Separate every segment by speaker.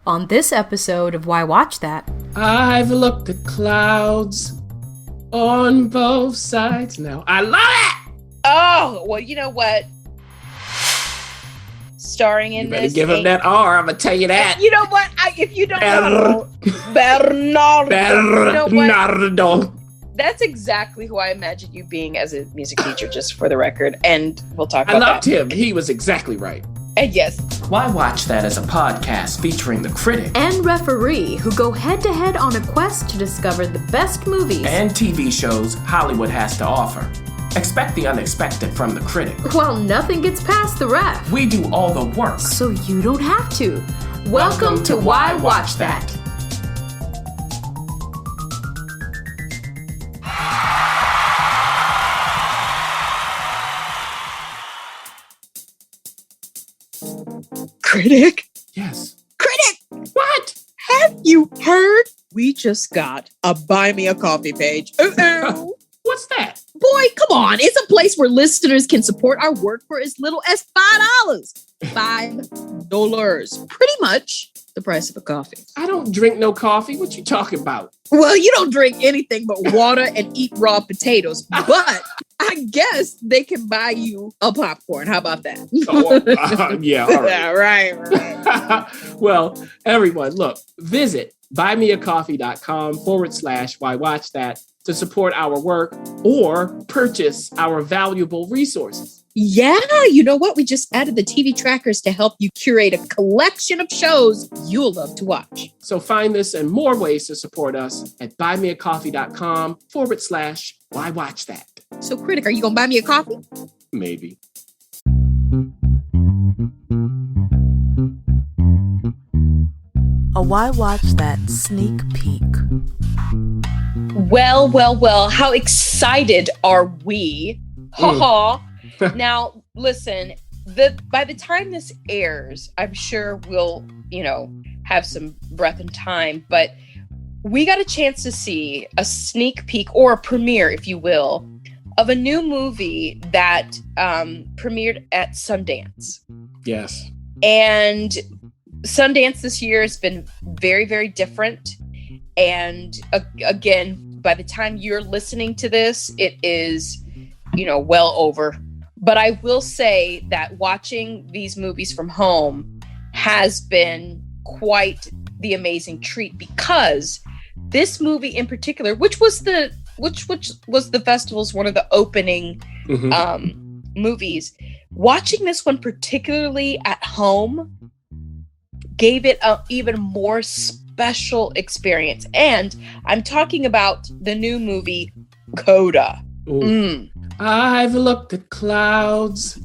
Speaker 1: On this episode of Why Watch That,
Speaker 2: I've looked at clouds on both sides now. I love it!
Speaker 3: Oh, well, you know what? Starring in
Speaker 2: this.
Speaker 3: This.
Speaker 2: Give him that R, I'm going to tell you that.
Speaker 3: You know what? If you don't know. Bernardo.
Speaker 2: Bernardo.
Speaker 3: You know, that's exactly who I imagine you being as a music teacher, just for the record. And we'll talk about that.
Speaker 2: I loved him. He was exactly right.
Speaker 3: And yes.
Speaker 2: Why Watch That is a podcast featuring the critic
Speaker 1: and referee who go head-to-head on a quest to discover the best movies
Speaker 2: and TV shows Hollywood has to offer. Expect the unexpected from the critic.
Speaker 1: Well, nothing gets past the ref.
Speaker 2: We do all the work.
Speaker 1: So you don't have to. Welcome to Why Watch That.
Speaker 3: Critic?
Speaker 2: Yes.
Speaker 3: Critic!
Speaker 2: What?
Speaker 3: Have you heard? We just got a Buy Me a Coffee page.
Speaker 2: What's that?
Speaker 3: Boy, come on. It's a place where listeners can support our work for as little as $5. $5. Pretty much the price of a coffee.
Speaker 2: I don't drink no coffee. What you talking about?
Speaker 3: Well, you don't drink anything but water and eat raw potatoes, but I guess they can buy you a popcorn. How about that?
Speaker 2: Yeah, all right.
Speaker 3: Yeah, right.
Speaker 2: Well, everyone, look, visit buymeacoffee.com/WhyWatchThat to support our work or purchase our valuable resources.
Speaker 3: Yeah, you know what? We just added the TV trackers to help you curate a collection of shows you'll love to watch.
Speaker 2: So find this and more ways to support us at buymeacoffee.com/WhyWatchThat.
Speaker 3: So, Critic, are you going to buy me a coffee?
Speaker 2: Maybe.
Speaker 4: A Why Watch That sneak peek.
Speaker 3: Well, how excited are we? Ha. Now, listen, by the time this airs, I'm sure we'll, have some breath and time, but we got a chance to see a sneak peek or a premiere, if you will, of a new movie that premiered at Sundance.
Speaker 2: Yes.
Speaker 3: And Sundance this year has been very, very different. And again, by the time you're listening to this, it is, well over. But I will say that watching these movies from home has been quite the amazing treat, because this movie in particular, which was the festival's one of the opening movies, watching this one particularly at home gave it an even more special experience. And I'm talking about the new movie CODA.
Speaker 2: I've looked at clouds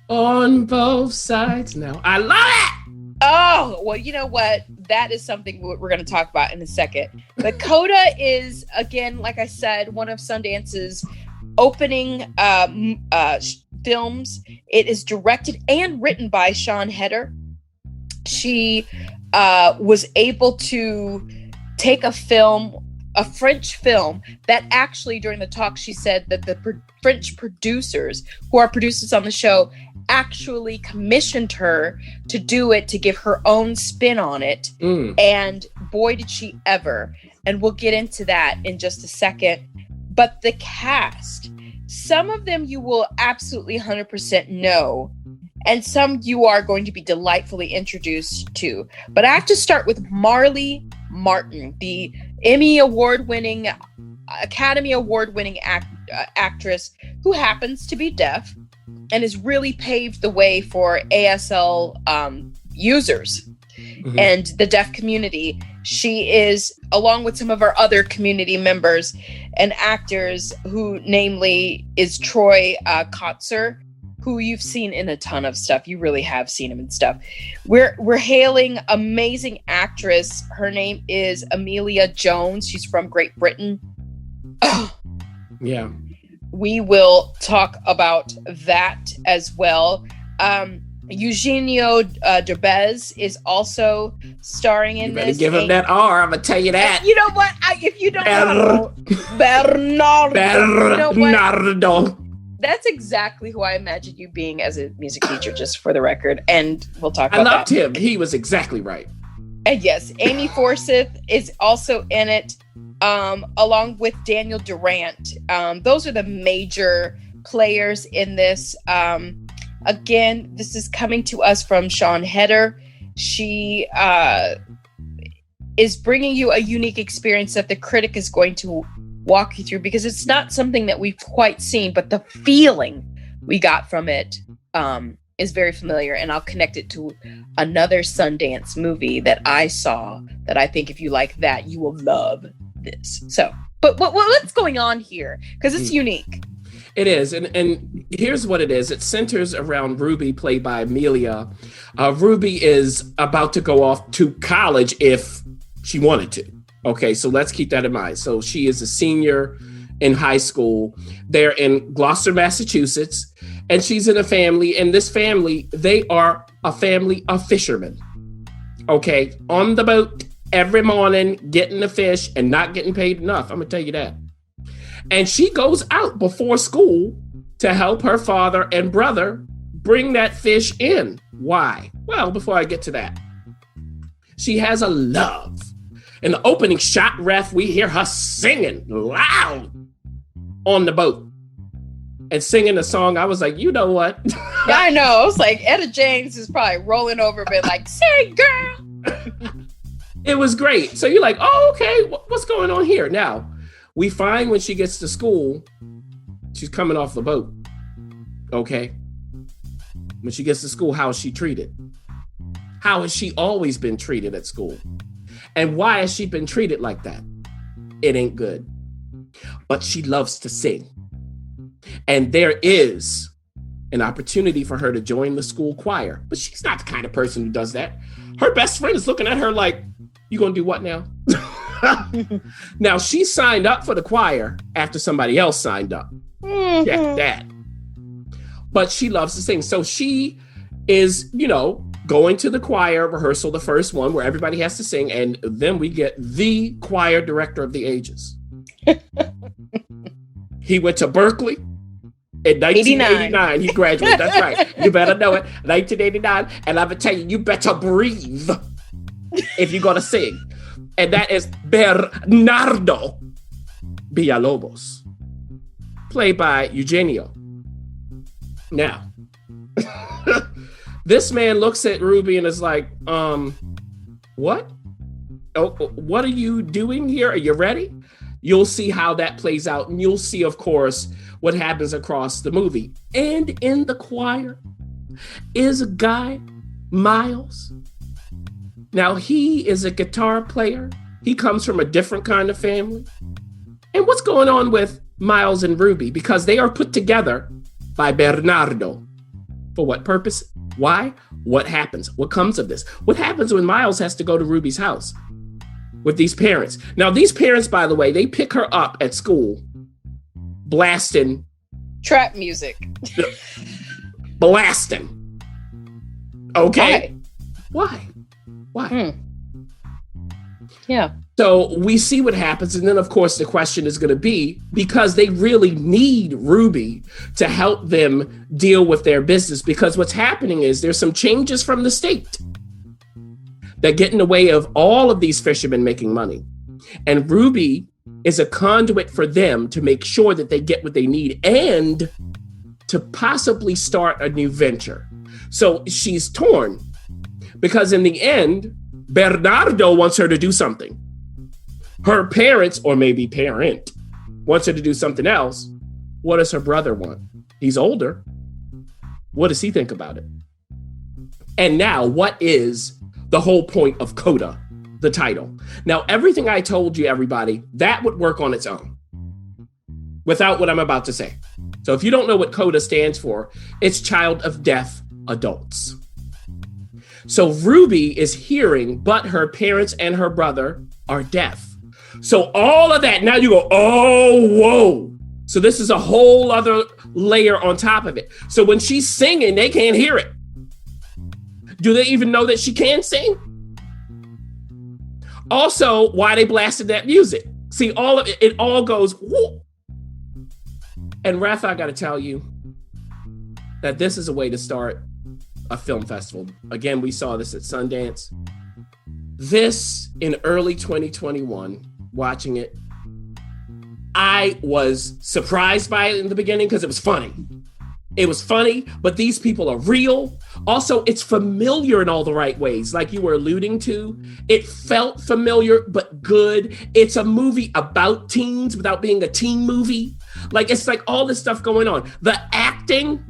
Speaker 2: on both sides now. I love it!
Speaker 3: Oh, well, you know what? That is something we're going to talk about in a second. But CODA is, again, like I said, one of Sundance's opening films. It is directed and written by Sian Heder. She was able to take a French film that actually, during the talk, she said that the French producers, who are producers on the show, actually commissioned her to do it, to give her own spin on it. And boy, did she ever. And we'll get into that in just a second. But the cast, some of them you will absolutely 100% know, and some you are going to be delightfully introduced to. But I have to start with Marlee Matlin, the Academy Award-winning actress who happens to be deaf and has really paved the way for ASL users and the deaf community. She is, along with some of our other community members and actors, who namely is Troy Kotsur, who you've seen in a ton of stuff. You really have seen him in stuff. We're hailing amazing actress. Her name is Emilia Jones. She's from Great Britain.
Speaker 2: Yeah.
Speaker 3: We will talk about that as well. Eugenio Derbez is also starring in this.
Speaker 2: You better give him that R, I'm going to tell you that.
Speaker 3: You know what? If you don't know, Bernardo. You know what? That's exactly who I imagine you being as a music teacher, just for the record. And we'll talk about that.
Speaker 2: I loved him. He was exactly right.
Speaker 3: And yes, Amy Forsyth is also in it, along with Daniel Durant. Those are the major players in this. Again, this is coming to us from Sean Heder. She is bringing you a unique experience that the critic is going to walk you through, because it's not something that we've quite seen, but the feeling we got from it is very familiar. And I'll connect it to another Sundance movie that I saw that I think if you like that, you will love this. So, but what's going on here? Because it's unique.
Speaker 2: It is. And here's what it is. It centers around Ruby, played by Emilia. Ruby is about to go off to college if she wanted to. Okay, so let's keep that in mind. So she is a senior in high school. They're in Gloucester, Massachusetts, and she's in a family. And this family, they are a family of fishermen. Okay, on the boat every morning, getting the fish and not getting paid enough. I'm going to tell you that. And she goes out before school to help her father and brother bring that fish in. Why? Well, before I get to that, she has a love. In the opening shot, ref, we hear her singing loud on the boat and singing a song. I was like, you know what?
Speaker 3: Yeah, I know. I was like, Etta James is probably rolling over a bit like, say, girl.
Speaker 2: It was great. So you're like, oh, okay, what's going on here? Now, we find when she gets to school, she's coming off the boat. Okay. When she gets to school, how is she treated? How has she always been treated at school? And why has she been treated like that? It ain't good. But she loves to sing. And there is an opportunity for her to join the school choir. But she's not the kind of person who does that. Her best friend is looking at her like, you gonna do what now? Now, she signed up for the choir after somebody else signed up. Mm-hmm. Check that. But she loves to sing. So she is, going to the choir rehearsal, the first one where everybody has to sing. And then we get the choir director of the ages. He went to Berkeley in 1989. He graduated. That's right. You better know it. 1989. And I'm going to tell you, you better breathe if you're going to sing. And that is Bernardo Villalobos, played by Eugenio. Now, this man looks at Ruby and is like, what? Oh, what are you doing here? Are you ready? You'll see how that plays out. And you'll see, of course, what happens across the movie. And in the choir is a guy, Miles. Now, he is a guitar player. He comes from a different kind of family. And what's going on with Miles and Ruby? Because they are put together by Bernardo. For what purpose? Why? What happens? What comes of this? What happens when Miles has to go to Ruby's house with these parents? Now, these parents, by the way, they pick her up at school, blasting.
Speaker 3: Trap music.
Speaker 2: Blasting. Okay. Why?
Speaker 3: Yeah.
Speaker 2: So we see what happens. And then, of course, the question is going to be, because they really need Ruby to help them deal with their business. Because what's happening is there's some changes from the state that get in the way of all of these fishermen making money. And Ruby is a conduit for them to make sure that they get what they need and to possibly start a new venture. So she's torn because in the end, Bernardo wants her to do something. Her parents, or maybe parent, wants her to do something else. What does her brother want? He's older. What does he think about it? And now, what is the whole point of CODA, the title? Now, everything I told you, everybody, that would work on its own without what I'm about to say. So if you don't know what CODA stands for, it's Child of Deaf Adults. So Ruby is hearing, but her parents and her brother are deaf. So all of that, now you go, oh, whoa. So this is a whole other layer on top of it. So when she's singing, they can't hear it. Do they even know that she can sing? Also, why they blasted that music? See, all of it all goes, whoop. And Raph, I got to tell you that this is a way to start a film festival. Again, we saw this at Sundance. This in early 2021, watching it, I was surprised by it in the beginning because it was funny. It was funny, but these people are real. Also, it's familiar in all the right ways, like you were alluding to. It felt familiar, but good. It's a movie about teens without being a teen movie. Like, it's like all this stuff going on. The acting,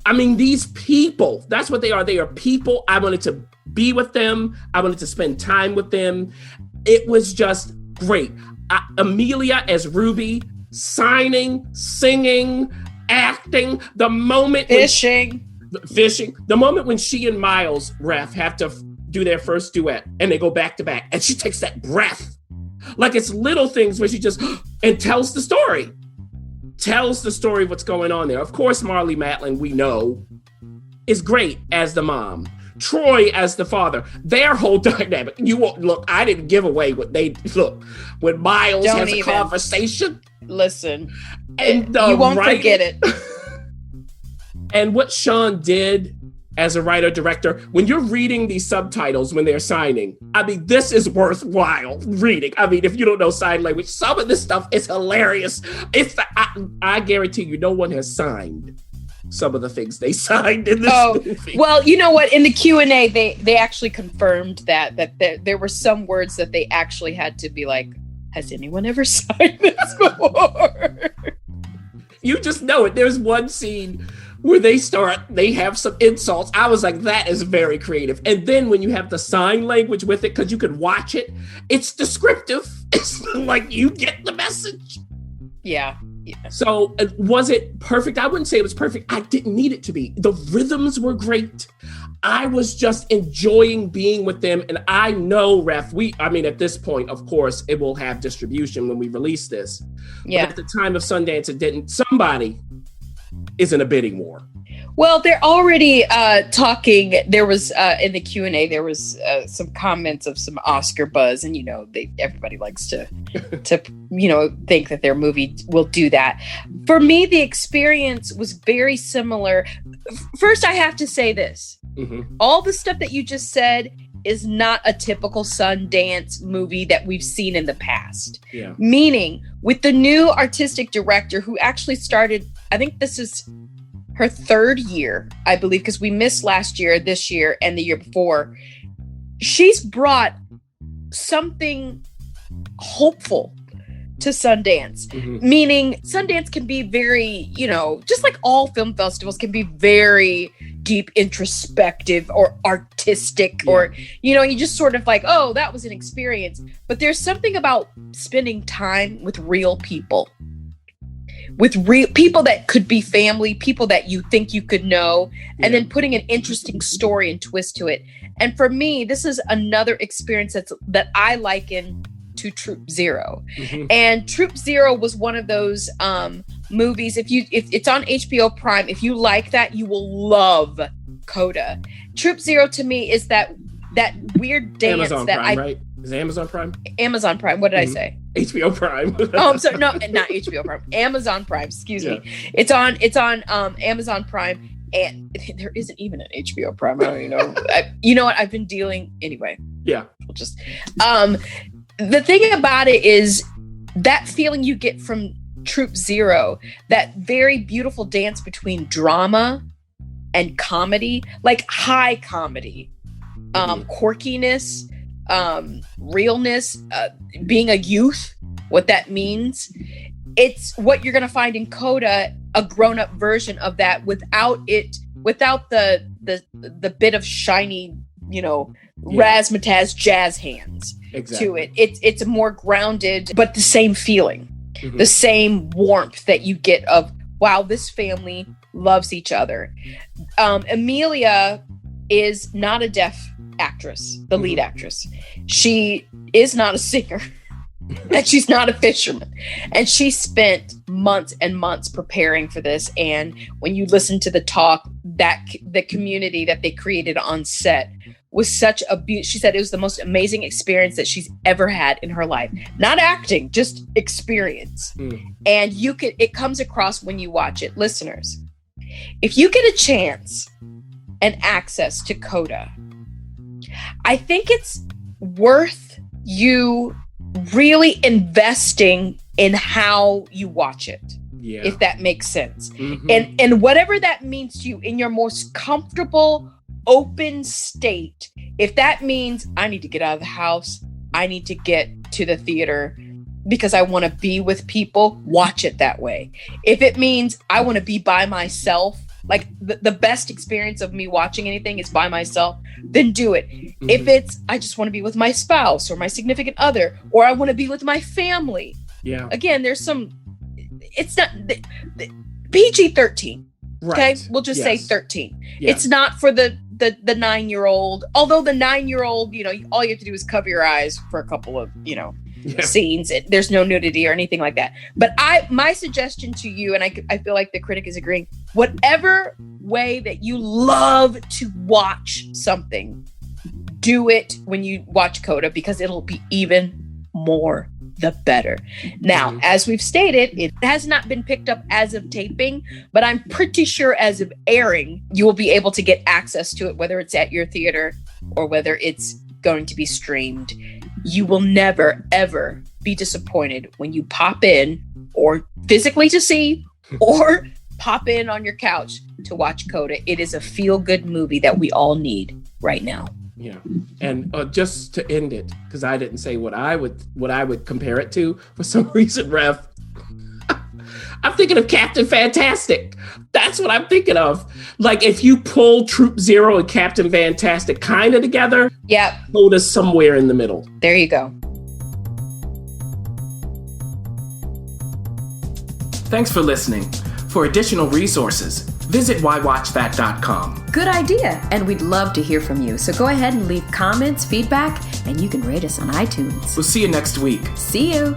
Speaker 2: I mean, these people, that's what they are. They are people. I wanted to be with them. I wanted to spend time with them. It was just great. Emilia as Ruby, signing, singing, acting, the moment
Speaker 3: fishing,
Speaker 2: the moment when she and Miles Ref have to do their first duet and they go back to back and she takes that breath, like it's little things where she just and tells the story of what's going on there. Of course, Marlee Matlin, we know, is great as the mom. Troy as the father, their whole dynamic. You won't look. I didn't give away what they look when Miles has a conversation.
Speaker 3: Listen,
Speaker 2: and
Speaker 3: you won't forget it.
Speaker 2: And what Sean did as a writer director, when you're reading these subtitles when they're signing, I mean, this is worthwhile reading. I mean, if you don't know sign language, some of this stuff is hilarious. I guarantee you, no one has signed some of the things they signed in this movie. Well,
Speaker 3: you know what? In the Q&A, they actually confirmed that there were some words that they actually had to be like, has anyone ever signed this before?
Speaker 2: You just know it. There's one scene where they have some insults. I was like, that is very creative. And then when you have the sign language with it, because you can watch it, it's descriptive. It's like you get the message.
Speaker 3: Yeah.
Speaker 2: So was it perfect? I wouldn't say it was perfect. I didn't need it to be. The rhythms were great. I was just enjoying being with them. And I know, Ref, at this point, of course, it will have distribution when we release this. Yeah. But at the time of Sundance, it didn't. Somebody is in a bidding war.
Speaker 3: Well, they're already talking. There was in the Q&A, there was some comments of some Oscar buzz, and everybody likes to think that their movie will do that. For me, the experience was very similar. First, I have to say this: all the stuff that you just said is not a typical Sundance movie that we've seen in the past.
Speaker 2: Yeah.
Speaker 3: Meaning, with the new artistic director who actually started, I think this is her third year, I believe, because we missed last year, this year, and the year before. She's brought something hopeful to Sundance, meaning Sundance can be very, just like all film festivals can be very deep, introspective or artistic, or, you just sort of like, oh, that was an experience. But there's something about spending time with real people. With real people that could be family, people that you think you could know, and then putting an interesting story and twist to it. And for me, this is another experience that I liken to Troop Zero. And Troop Zero was one of those movies. If it's on HBO Prime, if you like that, you will love CODA. Troop Zero to me is that weird dance
Speaker 2: Amazon Prime, right? Is it Amazon Prime?
Speaker 3: Amazon Prime. What did I say?
Speaker 2: HBO Prime.
Speaker 3: Oh, I'm sorry. No, not HBO Prime. Amazon Prime. Excuse me. It's on Amazon Prime, and there isn't even an HBO Prime. I don't even know. You know what? I've been dealing anyway.
Speaker 2: Yeah.
Speaker 3: We'll just the thing about it is that feeling you get from Troop Zero, that very beautiful dance between drama and comedy, like high comedy, quirkiness, realness, being a youth, what that means. It's what you're going to find in CODA, a grown-up version of that, without the bit of shiny, razzmatazz jazz hands to it. It's a more grounded, but the same feeling, the same warmth that you get of, wow, this family loves each other. Emilia is not a deaf actress, the lead actress. She is not a singer, and she's not a fisherman. And she spent months and months preparing for this. And when you listen to the talk, the community that they created on set was such a beauty. She said it was the most amazing experience that she's ever had in her life. Not acting, just experience. And it comes across when you watch it. Listeners, if you get a chance and access to CODA, I think it's worth you really investing in how you watch it.
Speaker 2: Yeah.
Speaker 3: If that makes sense. And whatever that means to you in your most comfortable, open state. If that means I need to get out of the house, I need to get to the theater because I want to be with people, watch it that way. If it means I want to be by myself, like the best experience of me watching anything is by myself, then do it. If it's I just want to be with my spouse or my significant other, or I want to be with my family. Yeah. Again, there's some, it's not PG-13. Okay, we'll just say 13. Yeah. It's not for the 9-year-old. Although the 9-year-old, all you have to do is cover your eyes for a couple of, scenes. There's no nudity or anything like that. But my suggestion to you, and I feel like the critic is agreeing, whatever way that you love to watch something, do it when you watch CODA, because it'll be even more the better. Now, as we've stated, it has not been picked up as of taping, but I'm pretty sure as of airing, you will be able to get access to it, whether it's at your theater or whether it's going to be streamed. You will never, ever be disappointed when you pop in, or physically to see, or pop in on your couch to watch CODA. It is a feel-good movie that we all need right now.
Speaker 2: Yeah. And just to end it, because I didn't say what I would compare it to for some reason, Rev. I'm thinking of Captain Fantastic. That's what I'm thinking of. Like if you pull Troop Zero and Captain Fantastic kind of together, CODA's somewhere in the middle.
Speaker 3: There you go.
Speaker 2: Thanks for listening. For additional resources, visit WhyWatchThat.com.
Speaker 1: Good idea, and we'd love to hear from you. So go ahead and leave comments, feedback, and you can rate us on iTunes.
Speaker 2: We'll see you next week.
Speaker 1: See you.